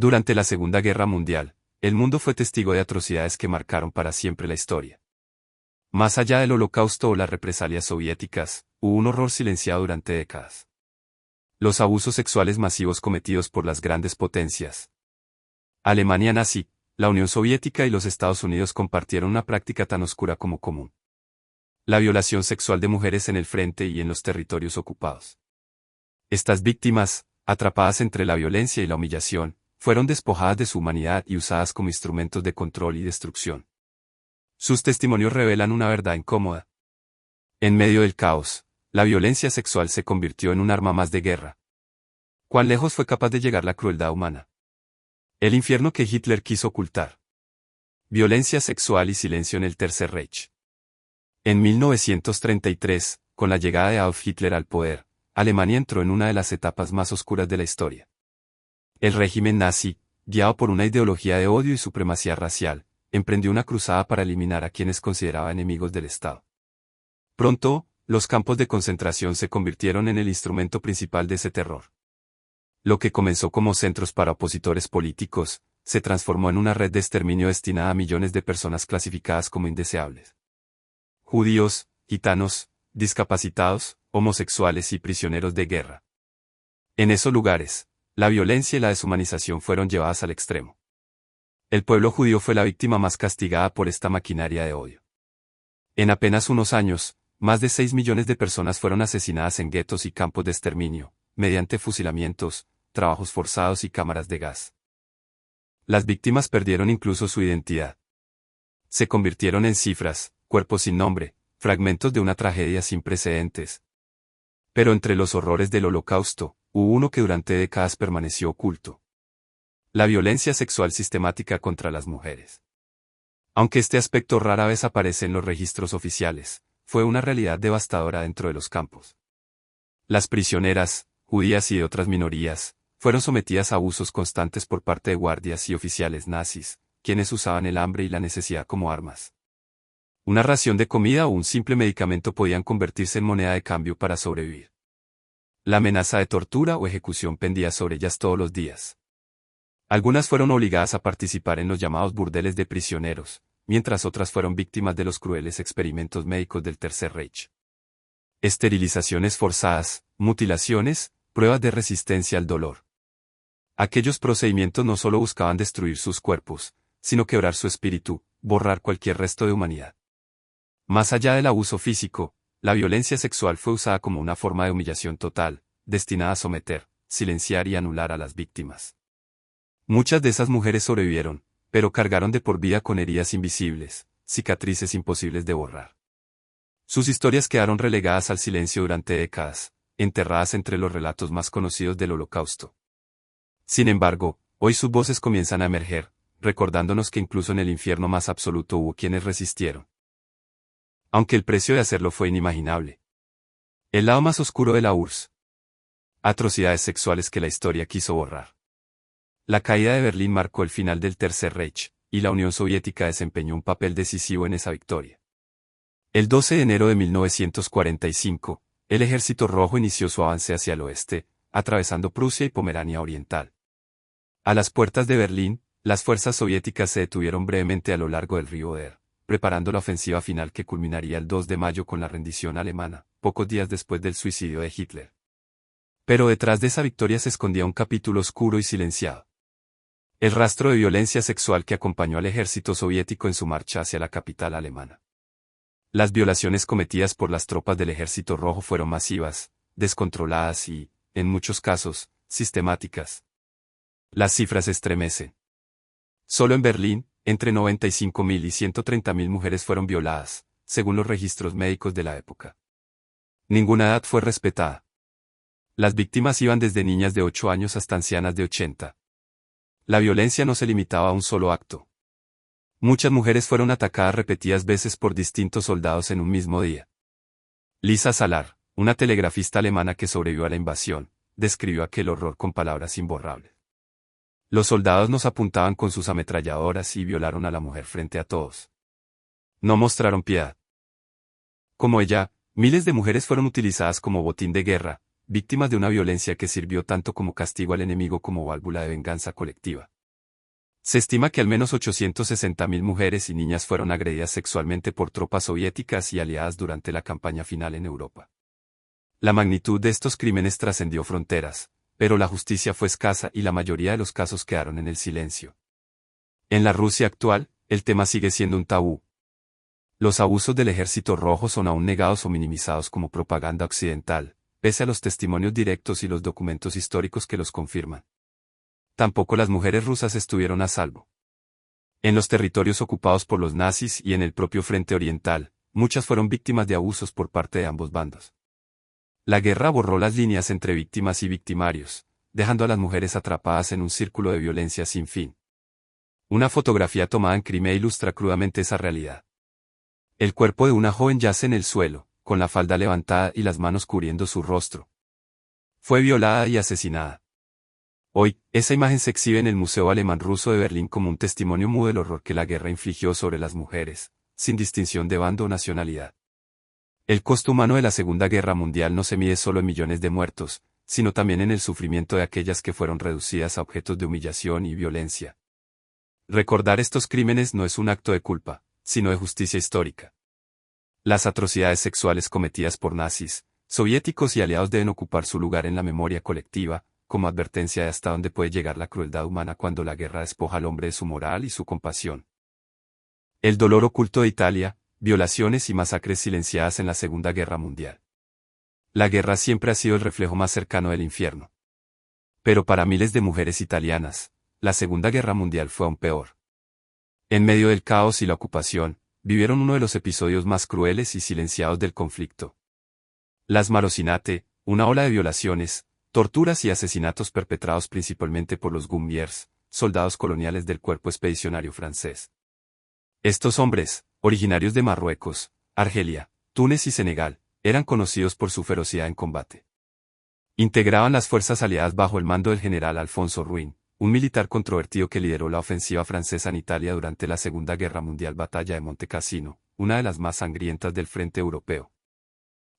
Durante la Segunda Guerra Mundial, el mundo fue testigo de atrocidades que marcaron para siempre la historia. Más allá del Holocausto o las represalias soviéticas, hubo un horror silenciado durante décadas. Los abusos sexuales masivos cometidos por las grandes potencias. Alemania nazi, la Unión Soviética y los Estados Unidos compartieron una práctica tan oscura como común. La violación sexual de mujeres en el frente y en los territorios ocupados. Estas víctimas, atrapadas entre la violencia y la humillación, fueron despojadas de su humanidad y usadas como instrumentos de control y destrucción. Sus testimonios revelan una verdad incómoda. En medio del caos, la violencia sexual se convirtió en un arma más de guerra. ¿Cuán lejos fue capaz de llegar la crueldad humana? El infierno que Hitler quiso ocultar. Violencia sexual y silencio en el Tercer Reich. En 1933, con la llegada de Adolf Hitler al poder, Alemania entró en una de las etapas más oscuras de la historia. El régimen nazi, guiado por una ideología de odio y supremacía racial, emprendió una cruzada para eliminar a quienes consideraba enemigos del Estado. Pronto, los campos de concentración se convirtieron en el instrumento principal de ese terror. Lo que comenzó como centros para opositores políticos, se transformó en una red de exterminio destinada a millones de personas clasificadas como indeseables. Judíos, gitanos, discapacitados, homosexuales y prisioneros de guerra. En esos lugares, la violencia y la deshumanización fueron llevadas al extremo. El pueblo judío fue la víctima más castigada por esta maquinaria de odio. En apenas unos años, más de 6 millones de personas fueron asesinadas en guetos y campos de exterminio, mediante fusilamientos, trabajos forzados y cámaras de gas. Las víctimas perdieron incluso su identidad. Se convirtieron en cifras, cuerpos sin nombre, fragmentos de una tragedia sin precedentes. Pero entre los horrores del Holocausto, hubo uno que durante décadas permaneció oculto. La violencia sexual sistemática contra las mujeres. Aunque este aspecto rara vez aparece en los registros oficiales, fue una realidad devastadora dentro de los campos. Las prisioneras, judías y de otras minorías, fueron sometidas a abusos constantes por parte de guardias y oficiales nazis, quienes usaban el hambre y la necesidad como armas. Una ración de comida o un simple medicamento podían convertirse en moneda de cambio para sobrevivir. La amenaza de tortura o ejecución pendía sobre ellas todos los días. Algunas fueron obligadas a participar en los llamados burdeles de prisioneros, mientras otras fueron víctimas de los crueles experimentos médicos del Tercer Reich. Esterilizaciones forzadas, mutilaciones, pruebas de resistencia al dolor. Aquellos procedimientos no solo buscaban destruir sus cuerpos, sino quebrar su espíritu, borrar cualquier resto de humanidad. Más allá del abuso físico, la violencia sexual fue usada como una forma de humillación total, destinada a someter, silenciar y anular a las víctimas. Muchas de esas mujeres sobrevivieron, pero cargaron de por vida con heridas invisibles, cicatrices imposibles de borrar. Sus historias quedaron relegadas al silencio durante décadas, enterradas entre los relatos más conocidos del Holocausto. Sin embargo, hoy sus voces comienzan a emerger, recordándonos que incluso en el infierno más absoluto hubo quienes resistieron. Aunque el precio de hacerlo fue inimaginable. El lado más oscuro de la URSS. Atrocidades sexuales que la historia quiso borrar. La caída de Berlín marcó el final del Tercer Reich, y la Unión Soviética desempeñó un papel decisivo en esa victoria. El 12 de enero de 1945, el Ejército Rojo inició su avance hacia el oeste, atravesando Prusia y Pomerania Oriental. A las puertas de Berlín, las fuerzas soviéticas se detuvieron brevemente a lo largo del río Oder, preparando la ofensiva final que culminaría el 2 de mayo con la rendición alemana, pocos días después del suicidio de Hitler. Pero detrás de esa victoria se escondía un capítulo oscuro y silenciado. El rastro de violencia sexual que acompañó al ejército soviético en su marcha hacia la capital alemana. Las violaciones cometidas por las tropas del Ejército Rojo fueron masivas, descontroladas y, en muchos casos, sistemáticas. Las cifras estremecen. Solo en Berlín, entre 95.000 y 130.000 mujeres fueron violadas, según los registros médicos de la época. Ninguna edad fue respetada. Las víctimas iban desde niñas de 8 años hasta ancianas de 80. La violencia no se limitaba a un solo acto. Muchas mujeres fueron atacadas repetidas veces por distintos soldados en un mismo día. Lisa Salar, una telegrafista alemana que sobrevivió a la invasión, describió aquel horror con palabras imborrables. Los soldados nos apuntaban con sus ametralladoras y violaron a la mujer frente a todos. No mostraron piedad. Como ella, miles de mujeres fueron utilizadas como botín de guerra, víctimas de una violencia que sirvió tanto como castigo al enemigo como válvula de venganza colectiva. Se estima que al menos 860.000 mujeres y niñas fueron agredidas sexualmente por tropas soviéticas y aliadas durante la campaña final en Europa. La magnitud de estos crímenes trascendió fronteras, pero la justicia fue escasa y la mayoría de los casos quedaron en el silencio. En la Rusia actual, el tema sigue siendo un tabú. Los abusos del Ejército Rojo son aún negados o minimizados como propaganda occidental, pese a los testimonios directos y los documentos históricos que los confirman. Tampoco las mujeres rusas estuvieron a salvo. En los territorios ocupados por los nazis y en el propio frente oriental, muchas fueron víctimas de abusos por parte de ambos bandos. La guerra borró las líneas entre víctimas y victimarios, dejando a las mujeres atrapadas en un círculo de violencia sin fin. Una fotografía tomada en Crimea ilustra crudamente esa realidad. El cuerpo de una joven yace en el suelo, con la falda levantada y las manos cubriendo su rostro. Fue violada y asesinada. Hoy, esa imagen se exhibe en el Museo Alemán Ruso de Berlín como un testimonio mudo del horror que la guerra infligió sobre las mujeres, sin distinción de bando o nacionalidad. El costo humano de la Segunda Guerra Mundial no se mide solo en millones de muertos, sino también en el sufrimiento de aquellas que fueron reducidas a objetos de humillación y violencia. Recordar estos crímenes no es un acto de culpa, sino de justicia histórica. Las atrocidades sexuales cometidas por nazis, soviéticos y aliados deben ocupar su lugar en la memoria colectiva, como advertencia de hasta dónde puede llegar la crueldad humana cuando la guerra despoja al hombre de su moral y su compasión. El dolor oculto de Italia, violaciones y masacres silenciadas en la Segunda Guerra Mundial. La guerra siempre ha sido el reflejo más cercano del infierno. Pero para miles de mujeres italianas, la Segunda Guerra Mundial fue aún peor. En medio del caos y la ocupación, vivieron uno de los episodios más crueles y silenciados del conflicto. Las Marocinate, una ola de violaciones, torturas y asesinatos perpetrados principalmente por los Gummiers, soldados coloniales del cuerpo expedicionario francés. Estos hombres, originarios de Marruecos, Argelia, Túnez y Senegal, eran conocidos por su ferocidad en combate. Integraban las fuerzas aliadas bajo el mando del general Alfonso Ruin, un militar controvertido que lideró la ofensiva francesa en Italia durante la Segunda Guerra Mundial. Batalla de Monte Cassino, una de las más sangrientas del frente europeo.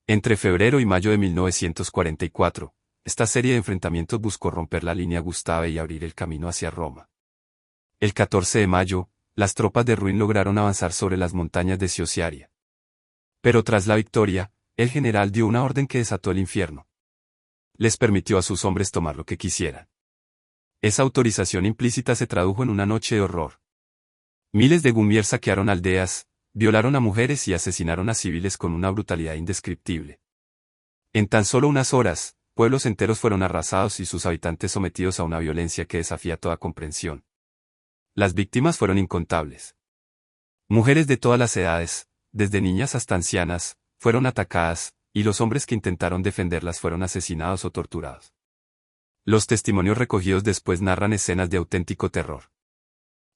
Entre febrero y mayo de 1944, esta serie de enfrentamientos buscó romper la línea Gustave y abrir el camino hacia Roma. El 14 de mayo, las tropas de Ruin lograron avanzar sobre las montañas de Ciociaria. Pero tras la victoria, el general dio una orden que desató el infierno. Les permitió a sus hombres tomar lo que quisieran. Esa autorización implícita se tradujo en una noche de horror. Miles de Gummiers saquearon aldeas, violaron a mujeres y asesinaron a civiles con una brutalidad indescriptible. En tan solo unas horas, pueblos enteros fueron arrasados y sus habitantes sometidos a una violencia que desafía toda comprensión. Las víctimas fueron incontables. Mujeres de todas las edades, desde niñas hasta ancianas, fueron atacadas, y los hombres que intentaron defenderlas fueron asesinados o torturados. Los testimonios recogidos después narran escenas de auténtico terror.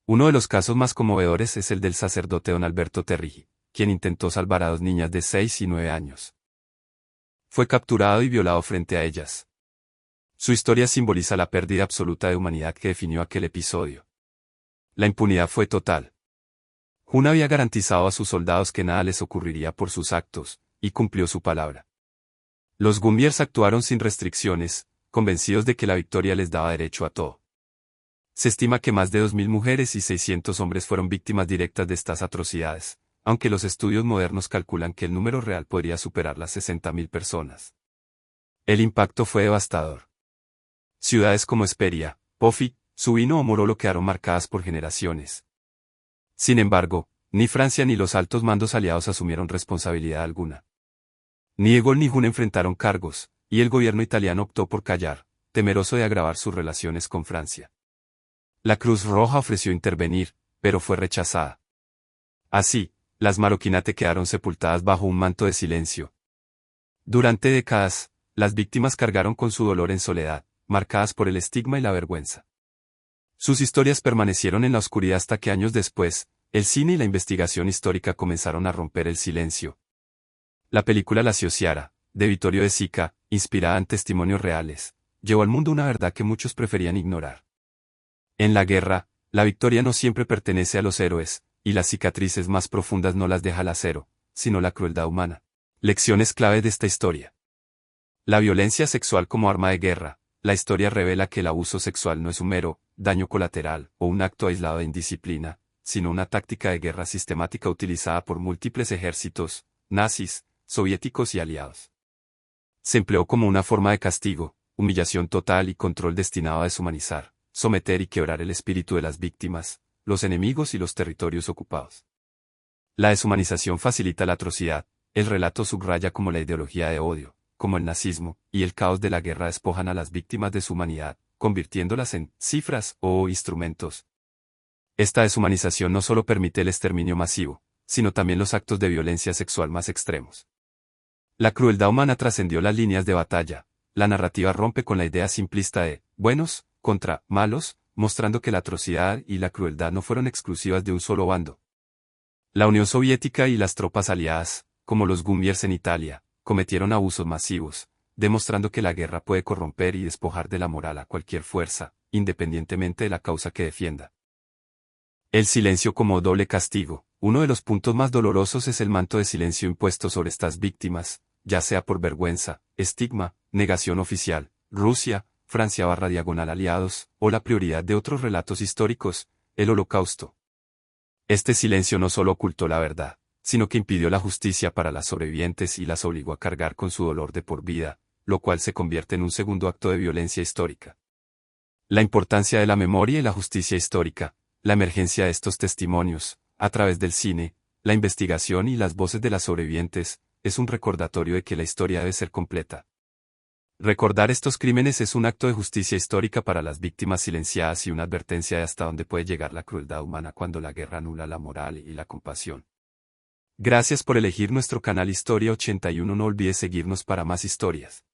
Uno de los casos más conmovedores es el del sacerdote don Alberto Terrigi, quien intentó salvar a dos niñas de 6 y 9 años. Fue capturado y violado frente a ellas. Su historia simboliza la pérdida absoluta de humanidad que definió aquel episodio. La impunidad fue total. Jun había garantizado a sus soldados que nada les ocurriría por sus actos, y cumplió su palabra. Los Gummiers actuaron sin restricciones, convencidos de que la victoria les daba derecho a todo. Se estima que más de 2.000 mujeres y 600 hombres fueron víctimas directas de estas atrocidades, aunque los estudios modernos calculan que el número real podría superar las 60.000 personas. El impacto fue devastador. Ciudades como Esperia, Pofi, Subino o Morolo quedaron marcadas por generaciones. Sin embargo, ni Francia ni los altos mandos aliados asumieron responsabilidad alguna. Ni Egol ni Jun enfrentaron cargos, y el gobierno italiano optó por callar, temeroso de agravar sus relaciones con Francia. La Cruz Roja ofreció intervenir, pero fue rechazada. Así, las Maroquinate quedaron sepultadas bajo un manto de silencio. Durante décadas, las víctimas cargaron con su dolor en soledad, marcadas por el estigma y la vergüenza. Sus historias permanecieron en la oscuridad hasta que años después, el cine y la investigación histórica comenzaron a romper el silencio. La película La Ciociara, de Vittorio De Sica, inspirada en testimonios reales, llevó al mundo una verdad que muchos preferían ignorar. En la guerra, la victoria no siempre pertenece a los héroes, y las cicatrices más profundas no las deja el acero, sino la crueldad humana. Lecciones clave de esta historia. La violencia sexual como arma de guerra. La historia revela que el abuso sexual no es un mero daño colateral o un acto aislado de indisciplina, sino una táctica de guerra sistemática utilizada por múltiples ejércitos, nazis, soviéticos y aliados. Se empleó como una forma de castigo, humillación total y control destinado a deshumanizar, someter y quebrar el espíritu de las víctimas, los enemigos y los territorios ocupados. La deshumanización facilita la atrocidad, el relato subraya como la ideología de odio, como el nazismo, y el caos de la guerra despojan a las víctimas de su humanidad, convirtiéndolas en cifras o instrumentos. Esta deshumanización no solo permite el exterminio masivo, sino también los actos de violencia sexual más extremos. La crueldad humana trascendió las líneas de batalla, la narrativa rompe con la idea simplista de buenos contra malos, mostrando que la atrocidad y la crueldad no fueron exclusivas de un solo bando. La Unión Soviética y las tropas aliadas, como los Gumiers en Italia, cometieron abusos masivos, demostrando que la guerra puede corromper y despojar de la moral a cualquier fuerza, independientemente de la causa que defienda. El silencio como doble castigo. Uno de los puntos más dolorosos es el manto de silencio impuesto sobre estas víctimas, ya sea por vergüenza, estigma, negación oficial, Rusia, Francia / aliados, o la prioridad de otros relatos históricos, el Holocausto. Este silencio no solo ocultó la verdad, sino que impidió la justicia para las sobrevivientes y las obligó a cargar con su dolor de por vida, lo cual se convierte en un segundo acto de violencia histórica. La importancia de la memoria y la justicia histórica. La emergencia de estos testimonios, a través del cine, la investigación y las voces de las sobrevivientes, es un recordatorio de que la historia debe ser completa. Recordar estos crímenes es un acto de justicia histórica para las víctimas silenciadas y una advertencia de hasta dónde puede llegar la crueldad humana cuando la guerra anula la moral y la compasión. Gracias por elegir nuestro canal Historia 81. No olvides seguirnos para más historias.